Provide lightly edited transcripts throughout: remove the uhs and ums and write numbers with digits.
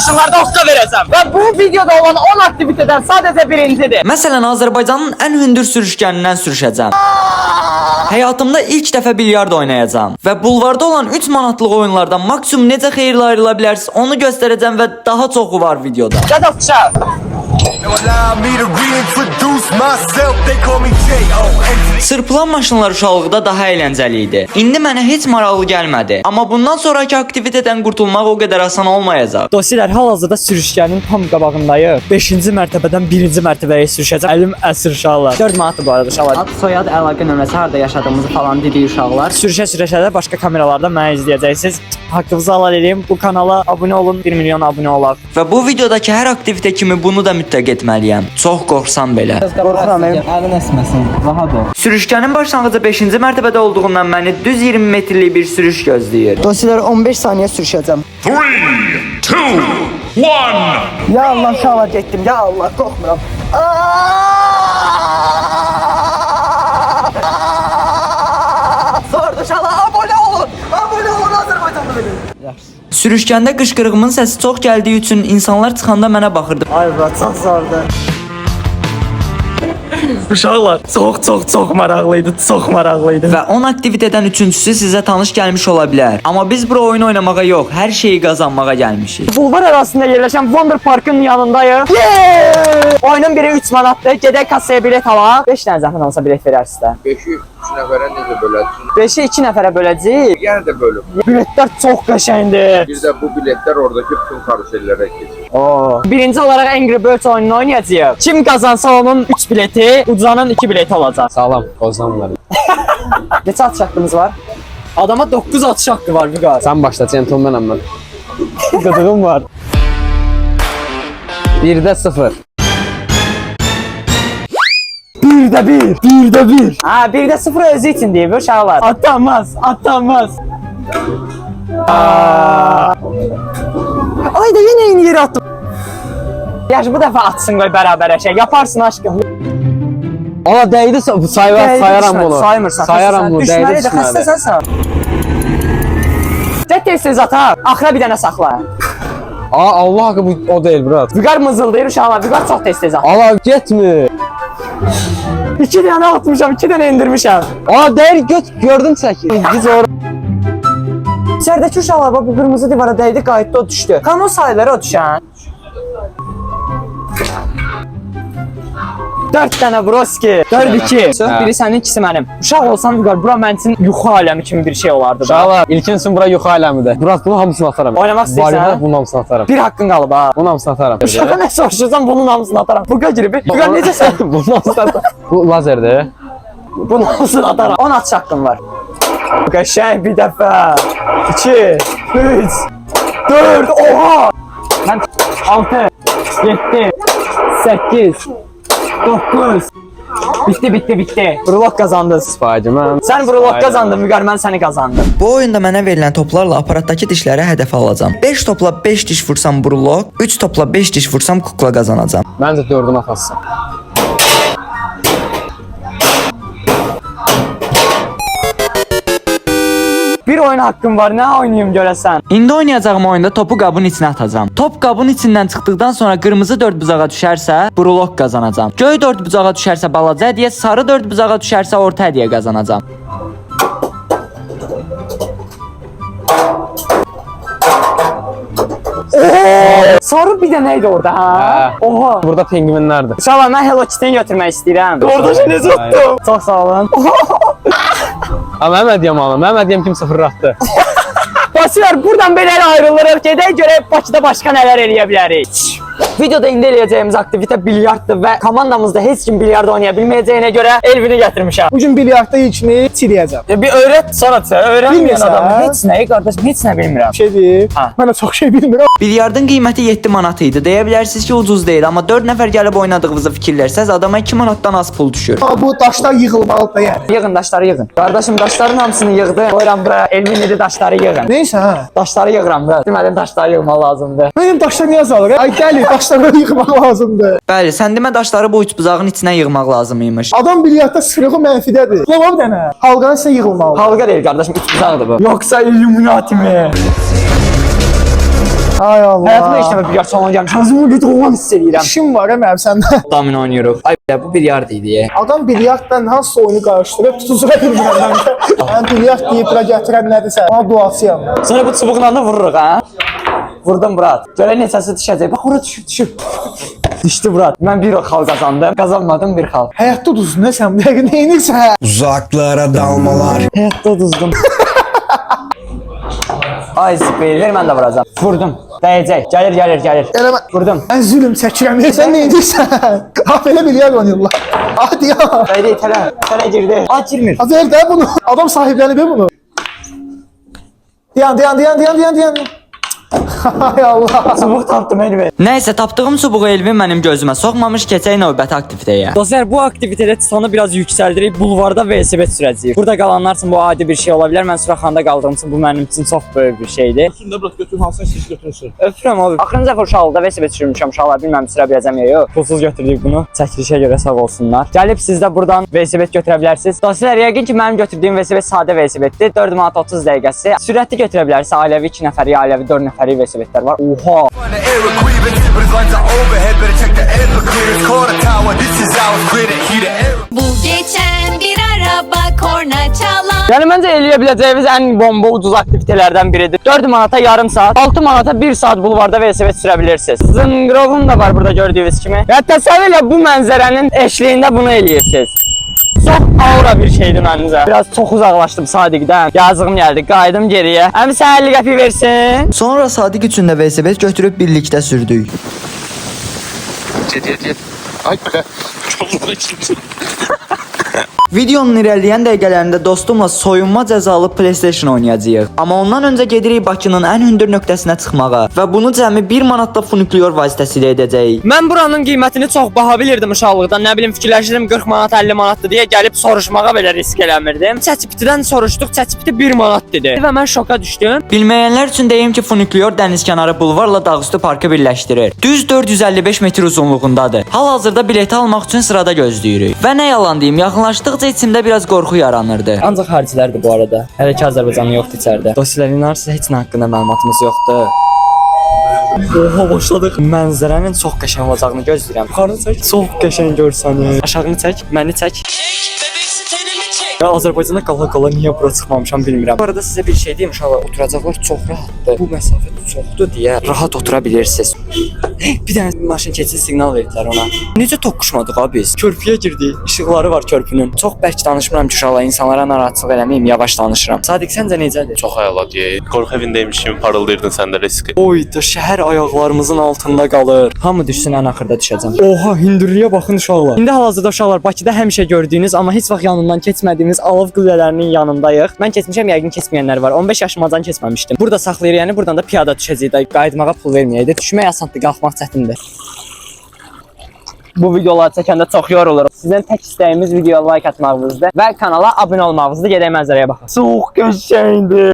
maşınlarda okka verəcəm. Və bu videoda olan 10 aktivitədən sadəcə birincidir. Məsələn, Azərbaycanın ən hündür sürüşkənindən sürüşəcəm. Həyatımda ilk dəfə bilyard oynayacağam və bulvarda olan 3 manatlıq oyunlardan maksimum necə xeyirlə ayrıla bilərsiniz onu göstərəcəm və daha çoxu var videoda. Gəl oxşa. Sırpılan maşınlar uşaqlıqda daha əyləncəli idi. İndi mənə heç maraqlı gəlmədi. Amma bundan sonraki aktivitədən qurtulmaq o qədər asan olmayacaq. Dostlar, hal-hazırda sürüşkənin tam qabağındayım. 5-ci mərtəbədən 1-ci mərtəbəyə sürüşəcəm. Əlim əsir uşaqlar. 4 manatdır bu arada uşaqlar. Ad, soyad, əlaqə nömrəsi, harda yaşadığımızı falan dedik uşaqlar. Sürüşə-sürüşə də başqa kameralardan məni izləyəcəksiniz. Haqqınızı halal edin. Bu kanala abunə olun. 1 milyon abunə olaq. Və bu videodakı hər aktivitə kimi bunu da mütləq etməliyəm. Çox qorxsam belə. Qorxuram, əlin əsməsin. Rahat ol. Sürüşkənin başlanğıcı 5-ci mərtəbədə olduğundan məni düz 20 metrlik bir sürüş gözləyir. Dostlar 15 saniye sürüşeceğim. 3, 2, 1. Ya Allah şahlar getdim. Ya Allah korkmuram. Sordu uşaqlar, abunə olun. Abunə olun, Azərbaycanlı benim. Sürüşkəndə qışqırığımın səsi çox gəldiyi üçün insanlar çıxanda mənə baxırdı. Ay bura, çox zordur. Uşaqlar, çox maraqlıydı, çox maraqlıydı. Və 10 aktivitədən üçüncüsü sizə tanış gəlmiş ola bilər. Amma biz bura oyun oynamağa yox, hər şeyi qazanmağa gəlmişik. Bulvar arasında yerləşən Wonder Park'ın yanındayım. Oyunun biri 3 manatdır. Gedək kassaya bilet alaq. 5 dənə zəhmət alsa bilet verərsiniz də. 5'i 3 nəfərə necə böləcək? 5-i 2 nəfərə böləcəyik. Yəni də bölüb. Biletlər çox qəşəngdir. Bir də bu biletlər oradakı bütün karusellərə keçir. Birinci olaraq Angry Birds oyununu oynayacağıq. Kim qazansa onun 3 bileti, ucuzanın 2 bileti olacaq. Sağlam, qozanlar. Neçə atış haqqımız var? Adama 9 atış haqqı var Vüqar. Sən başla, centilmenəm mən. Qıdığım var. 1-də 0. 1-də 1, 1-də 1. Ha, 1-də 0 özü üçün deyib uşaqlar. Atanmaz. Ay da yenə eyni yerə attım. Yaş bu dəfə atsın qoy bərabərə şey. Yaparsın aşkım. Ona dəydi, sayaram bunu. Saymırsan. Sayaram bunu, dəydi düşməli də düşməli. xəstəsən sən. Tez atar. Axıra bir dənə saxla. Allah haqqı bu o deyil, brat. Vüqar mızıldayır uşaqlar. Vüqar çox tez atar. Allah getmir. 2 dənə atmışam, 2 dənə indirmişəm. Deyil, gördün çəkir. Biz orada. İçəridəki uşaqlar bu qırmızı divara dəydi, qayıtdı, o düşdü. Kano sayıları o düşən. 4 dənə broski. 4-2. Biri sənin, ikisi mənim. Uşaq olsan Vüqar, bura mən üçün yuxu aləmi kimi bir şey olardı da. Uşaqlar, ilkin bura yuxu aləmidir. Brat, bunun hamısını atarım. Oynamaq istəyirsən, Bariyada hə? bunun hamısını atarım. Bir haqqın qalıb ha. Bunun hamısını atarım. Uşağa nə soruşursan bunun hamısını atarım. Vüqar girib. Vüqar necəsən? Bunun hamısını atarım. Bu lazerdir. Bunun hamısını atarım. 10 atış haqqın var. Qəşəng bir dəfə. 2, 3, 4, oha! Mən 6, 7, 8, 9. Bitti. Brulok qazandınız. Spiderman. Sən brulok qazandın, Vüqar, mən səni qazandım. Bu oyunda mənə verilən toplarla aparatdakı dişlərə hədəf alacağam. 5 topla 5 diş vursam brulok, 3 topla 5 diş vursam kukla qazanacağam. Məncə 4-ünü atarsın. Bir oyun haqqım var, nə oynayım görəsən? İndi oynayacağım oyunda topu qabın içinə atacağam. Top qabın içindən çıxdıqdan sonra qırmızı 4 bucağa düşərsə, brulok qazanacağam. Göy 4 bucağa düşərsə balaca hədiyyə, sarı 4 bucağa düşərsə orta hədiyyə qazanacağam. Sarı bir də nə idi orada, ha? Oha! Burada penguinlərdir. Uşaqlar, mən Hello Kitty-ni götürmək istəyirəm. Orada necə tutdum? Çox sağ olun. Mənim hədiyəm alın. Mənim hədiyəm kim sıfırlatdı. Basılar, buradan belə ayrılırıq. Gedək görək Bakıda başqa nələr eləyə bilərik. Videoda indi eləyəcəyimiz aktivitə bilyarddır və komandamızda heç kim bilyard oynaya bilməyəcəyinə görə Elvini gətirmişəm. Bugün bilyardda ilkini çiləyəcəm. Bir öyrət sonra öyrənməyən Bilmirsən? adamı. Heç nəyi qardaşım, heç nə bilmirəm. Şey deyim. Ha. Mən də çox şey bilmirəm. Bilyardın qiyməti 7 manat idi. Deyə bilərsiniz ki, ucuz deyil, amma 4 nəfər gəlib oynadığınızı fikirlərsəz adama 2 manatdan az pul düşür. Bu daşlar yığılmalıdır yəni. Yığın daşları yığın. Qardaşım daşların hamısını yığdım. Qoyuram buraya. Elvini daşları yığın. Neysə ha. Daşları yığıram bura. Deməli daşları yığmaq lazımdır. Mənim daşlar niyə azalır? Ay gəl, daşları yığmaq lazımdır. Bəli, sən demə daşları bu üç buzağın içinə yığmaq lazım imiş. Adam bilyardda sırığı mənfidədir. Lava bir dənə. Halqanın isə yığılmalı. Halqa deyil qardaşım, üç buzağıdır bu. Yoxsa Illuminati mi? Ay Allah. Həyatımda heç dəfə bilyard salonuna gəlmişəm. Özümü bir oğlan hiss edirəm. İşim var mənim səndə. Domino oynayırıq. Ay be, bu bilyard idi. Adam bilyardla hansı oyunu qarışdırıb tutuzura bilmirəm mən. Mən bilyard deyib bura gətirən nədirsə, ona duasıyam. Sonra bu çubuqla da vururuq ha. Vurdum Murat. Görə neçəsi düşəcək. Bax ora düşüb. Düşdü Murat. Mən bir xal qazandım. Qazanmadım bir xal. Həyatda uduzdun nə sən? Bu dəqiqə nə edirsən? Uzaklara dalmalar. Həyatda uduzdum. Ay zıplayır. Ver mən də vuracam. Vurdum. Dəyəcək. Gəlir. Eləmə. Vurdum. Mən zülüm çəkirəm. Sən nə edirsən? Ha belə bilyard oynayırlar. Hadi ya. Haydi itələ girdi. Girmir. Ha ver də bunu. Adam sahiblənib bunu. Dayan. Ay Allah. Çubuq tapdım Elvi. Nəysə, tapdığım çubuğu Elvin mənim gözümə soxmamış, keçək növbəti aktivitetə. Dostlar, bu aktivitede çıtanı biraz yüksəldirib bulvarda velosiped sürəcəyik. Burada qalanlar üçün bu adi bir şey ola bilər. Mən Suraxanda qaldığım üçün bu mənim üçün çox böyük bir şeydir. Şimdi bırak götür hansını siz götürürsün. Öpürəm abi. Axırıncı dəfə uşaqlıqda velosiped sürmüşəm. Uşaqlar bilməm sürə biləcəm ya yox. Pulsuz götürdük bunu. Çəkilişə görə sağ olsunlar. Gəlib siz də buradan velosiped götürə bilərsiniz. Dostlar, yəqin ki mənim götürdüyüm velosiped sadə velosipeddir. 4 manat 30 dəqiqəsi. Sürətli götürə bilərsiniz. Ailəvi 2 nəfəri, ailəvi 4 nəfəri velosipedlər var. Oha. Bu geçen bir araba korna çalan. Yəni məncə eləyə biləcəyimiz ən bomba ucuz aktivitelərdən biridir. 4 manata yarım saat, 6 manata 1 saat bulvarda velosiped sürə bilirsiniz. Zınqrovum da var burada gördüyünüz kimi. Və təsəvvür elə bu mənzərənin eşliyində bunu eləyirsiniz. Çox aura bir şeydir məncə. Biraz çox uzaqlaşdım Sadiqdən. Yazığım gəldi, qayıdım geriyə. Əmi sən 50 qəpik versin. Sonra Sadiq üçün də velosiped götürüb birlikdə sürdük. Ay be. Videonun irəliləyən dəqiqələrində dostumla soyunma cəzalı PlayStation oynayacağıq. Amma ondan öncə gedirik Bakının ən hündür nöqtəsinə çıxmağa və bunu cəmi 1 manatda funikulyor vasitəsilə edəcəyik. Mən buranın qiymətini çox baha bilirdim uşaqlıqdan. Nə bilim fikirləşirdim 40 manat 50 manatdır deyə gəlib soruşmağa belə risk eləmirdim. ChatGPT-dən soruşduq, ChatGPT 1 manat dedi və mən şoka düşdüm. Bilməyənlər üçün deyim ki, funikulyor dənizkənarı bulvarla Dağüstü parkı birləşdirir. Düz 455 metr uzunluğundadır. Hal-hazırda bileti almaq üçün sırada gözləyirik. Və nə yalan deyim, yaxınlaşdıqca içimdə biraz qorxu yaranırdı. Ancaq xaricilərdir bu arada. Hələ ki Azərbaycanlı yoxdur içəridə. Dosyaların inanırsınız heç nə haqqında məlumatımız yoxdur. Oha başladıq. Mənzərənin çox qəşəng olacağını gözləyirəm. Yuxarı çək, çox qəşəng görsənir. Aşağını çək, məni çək. Ya Azərbaycanda qala-qala niyə bura çıxmamışam bilmirəm. Bu arada sizə bir şey deyim, uşaqlar, oturacaqlar çox rahatdır. Bu məsafə çoxdur deyə rahat otura bilirsiniz. Bir dənə maşın keçid siqnal verdilər ona. Necə toqquşmadıq abi biz? Körpüyə girdik. İşıqları var körpünün. Çox bərk danışmıram ki, uşaqlar, insanlara narahatlıq eləməyim, yavaş danışıram. Sadiq səncə necədir? Çox əla deyək. Qorxu evindəymiş kimi parıldırdın sən də riski. Oy da şəhər ayaqlarımızın altında qalır. Hamı düşsün ən axırda düşəcəm. Oha, hündürlüyə baxın uşaqlar. İndi hal-hazırda uşaqlar Bakıda həmişə gördüyünüz, amma heç vaxt yanından keçmədiyimiz alov qüllələrinin yanındayıq. Mən keçmişəm, yəqin keçməyənlər var. 15 yaşımdan keçməmişdim. Burada saxlayır, yəni buradan da piyada düşəcəyik. Qayıtmağa pul verməyəydi. Düşmək asandır, qalxmaq çətindir. Bu videoları çəkəndə çox yoruluruq. Sizdən tək istəyimiz videoya like atmağınızdır və kanala abunə olmağınızdır. Gedək mənzərəyə baxaq. Çox qəşəngdir.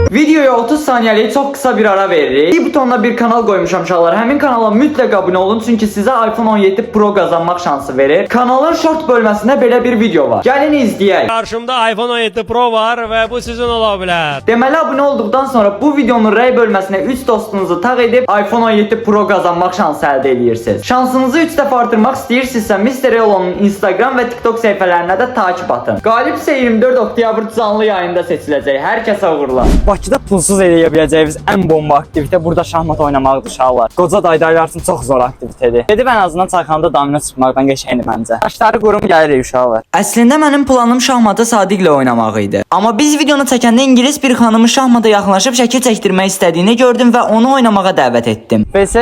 Videoya 30 saniyəlik çox qısa bir ara veririk. Bir butonuna bir kanal qoymuşam uşaqlar. Həmin kanala mütləq abunə olun çünki sizə iPhone 17 Pro qazanmaq şansı verir. Kanalın short bölməsində belə bir video var. Gəlin izləyək. Karşımda iPhone 17 Pro var ve bu sizin ola bilər. Deməli abunə olduqdan sonra bu videonun rəy bölməsinə 3 dostunuzu taq edib iPhone 17 Pro qazanmaq şansı əldə edirsiniz. Şansınızı 3 dəfə artırmaq istəyirsinizsə Mr. Elon'un Instagram və TikTok səhifələrinə də takip atın. Qalib isə 24 oktyabr canlı yayında seçiləcək. Hər kəsə uğurlar. Bakıda pulsuz eləyə biləcəyimiz ən bomba aktivitə burada şahmat oynamaqdır uşaqlar. Qoca daydaylar üçün çox zor aktivitədir. Gedib ən azından çayxanada domino çıxmaqdan qəşəngdir məncə. Daşları qurum gəlirik uşaqlar. Əslində mənim planım şahmatı Sadiqlə oynamaq idi. Amma biz videonu çəkəndə ingilis bir xanımı şahmata yaxınlaşıb şəkil çəkdirmək istədiyini gördüm və onu oynamağa dəvət etdim. VS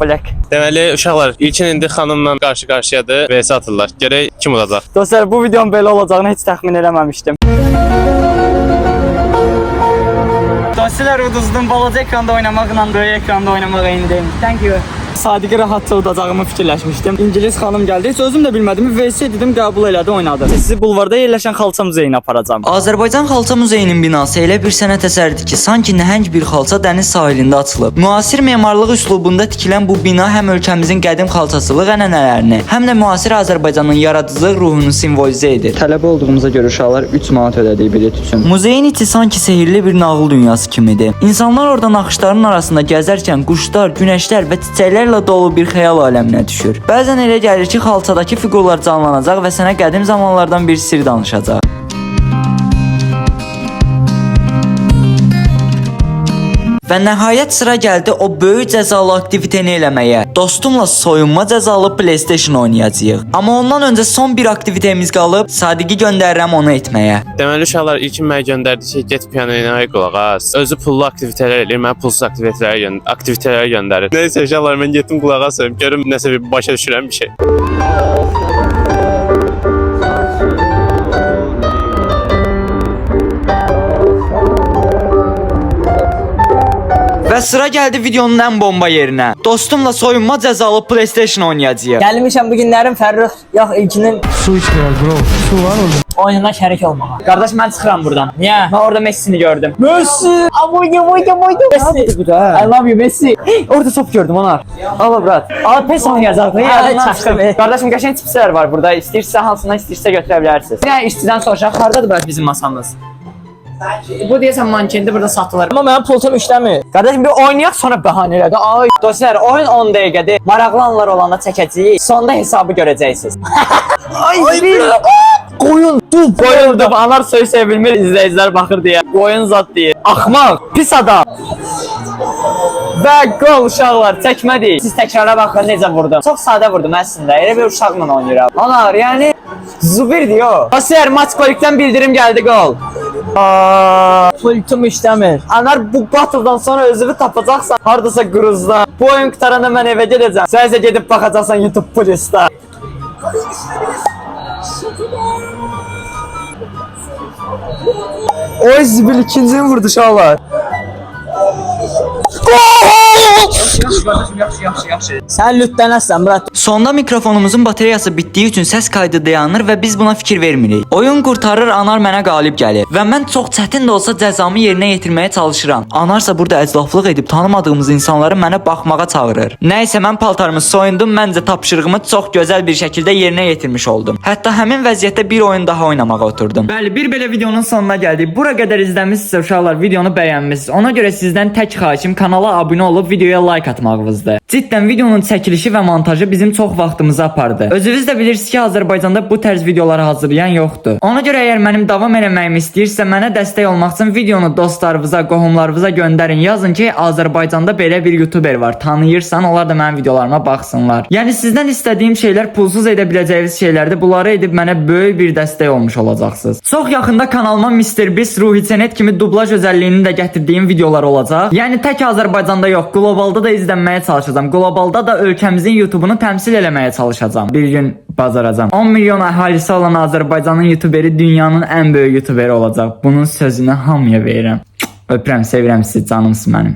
Black. Deməli uşaqlar ilkin indi xanımla qarşı-qarşıyadır və atırlar. Gərək kim olacaq? Dostlar bu videonun belə olacağını heç təxmin eləməmişdim. Dostlar uduzdum balaca ekranda oynamaqla böyük ekranda oynamağa indim. Thank you. Sadiqi rahatca udacağımı fikirləşmişdim. İngilis xanım gəldi. Heç özüm də bilmədim. VS dedim, qəbul elədi, oynadı. Sizi bulvarda yerləşən xalça muzeyinə aparacağam. Azərbaycan Xalça Muzeyinin binası elə bir sənət əsəridir ki, sanki nəhəng bir xalça dəniz sahilində açılıb. Müasir memarlıq üslubunda tikilən bu bina həm ölkəmizin qədim xalçaçılıq ənənələrini, həm də müasir Azərbaycanın yaradıcılıq ruhunu simvolizə edir. Tələbə olduğumuza görə uşaqlar 3 manat ödədik bilet üçün. Muzeyin içi sanki sehirli bir nağıl dünyası kimidir. İnsanlar orada naxışların arasında gəzərkən quşlar, günəşlər və çiçəklərlə dolu bir xəyal aləminə düşür. Bəzən elə gəlir ki, xalçadakı fiqurlar canlanacaq və sənə qədim zamanlardan bir sir danışacaq. Və nəhayət sıra gəldi o böyük cəzalı aktivitəni eləməyə. Dostumla soyunma cəzalı PlayStation oynayacağıq. Amma ondan öncə son bir aktivitemiz qalıb, Sadiqi göndərirəm onu etməyə. Deməli uşaqlar ilkin mənə göndərdi ki, get piano oynamağa qulaq as. Özü pullu aktivitelər eləyir, mən pulsuz aktivitelərə göndərir. Nəysə uşaqlar, mən getdim qulaq asım, görüm nəsə bir başa düşürəm bir şey. Və sıra gəldi videonun ən bomba yerinə. Dostumla soyunma cəzalı PlayStation oynayacağıq. Gəlmişəm bu günlərin Fərrux, yox ilkinin Su içmiyor bro. Su var orada. oyununa şərik olmağa. Qardaş mən çıxıram buradan. Niyə? Mən orada Messi'ni gördüm. Messi! Messi! I love you Messi. Orada top gördüm onlar. Allah brat. Al pes oynayacaq. Çaşdım. Qardaşım qəşəng chipslər var burada. İstəyirsə hansından istəyirsə götürə bilərsiniz. Yəni işçidən soruşaq, hardadır bəlkə bizim masamız? Bu deyəsən mankendi burada satılır. Amma mənim pultum işləmir. Qardaşım bir oynayaq sonra bəhanə elədi. Ay dostlar, oyun 10 dəqiqədir. Maraqlı anlar olanda çəkəcəyik. Sonda hesabı görəcəksiniz. Ay bir qoyun dub qoyuldu. Anar söy bilmir, izləyicilər baxır deyə. Qoyun zat deyir. Axmaq, pis adam. Və qol uşaqlar çəkmədik. Siz təkrara baxın necə vurdum. Çox sadə vurdum əslində. Elə bir uşaqla oynayıram. Anar, yəni zubir diyor. Dostlar, maç kolikdən bildirim gəldi qol. Pultum işləmir. Anar bu battle'dan sonra özünü tapacaqsan hardasa qruzda. Bu oyun qutaranda mən evə gedəcəm. Sən isə gedib baxacaqsan YouTube Plus'da. O zibil ikincini vurdu uşaqlar. Sən lütdənəsən brat. Sonda mikrofonumuzun bateriyası bitdiyi üçün səs kaydı dayanır və biz buna fikir vermirik. Oyun qurtarır, Anar mənə qalib gəlir və mən çox çətin də olsa cəzamı yerinə yetirməyə çalışıram. Anarsa burada əclaflıq edib tanımadığımız insanları mənə baxmağa çağırır. Nəysə mən paltarımı soyundum, məncə tapşırığımı çox gözəl bir şəkildə yerinə yetirmiş oldum. Hətta həmin vəziyyətdə bir oyun daha oynamağa oturdum. Bəli, bir belə videonun sonuna gəldik. Bura qədər izləmişsinizsə uşaqlar, videonu bəyənmisiniz. Ona görə sizdən tək xahişim kanala abunə olub videoya like atmağınızdır. Cidden videonun çəkilişi və montajı bizim çox vaxtımızı apardı. Özünüz də bilirsiniz ki, Azərbaycanda bu tərz videoları hazırlayan yoxdur. Ona görə əgər mənim davam eləməyimi istəyirsə, mənə dəstək olmaq üçün videonu dostlarınıza, qohumlarınıza göndərin. Yazın ki, Azərbaycanda belə bir YouTuber var. Tanıyırsan, onlar da mənim videolarıma baxsınlar. Yəni sizdən istədiyim şeylər pulsuz edə biləcəyiniz şeylərdir. Bunları edib mənə böyük bir dəstək olmuş olacaqsınız. Çox yaxında kanalıma Mr. Beast, Ruhi Çenet kimi dublaj özəlliyini də gətirdiyim videolar olacaq. Yəni tək Azərbaycanda yox, qlobalda da izlənməyə çalışacağam. Qlobalda da ölkəmizin YouTube'unu təmsil eləməyə çalışacağam. Bir gün bacaracağam. 10 milyon əhalisi olan Azərbaycanın YouTuberi dünyanın ən böyük YouTuberi olacaq. Bunun sözünü hamıya verirəm. Öpürəm, sevirəm sizi, canımsınız mənim.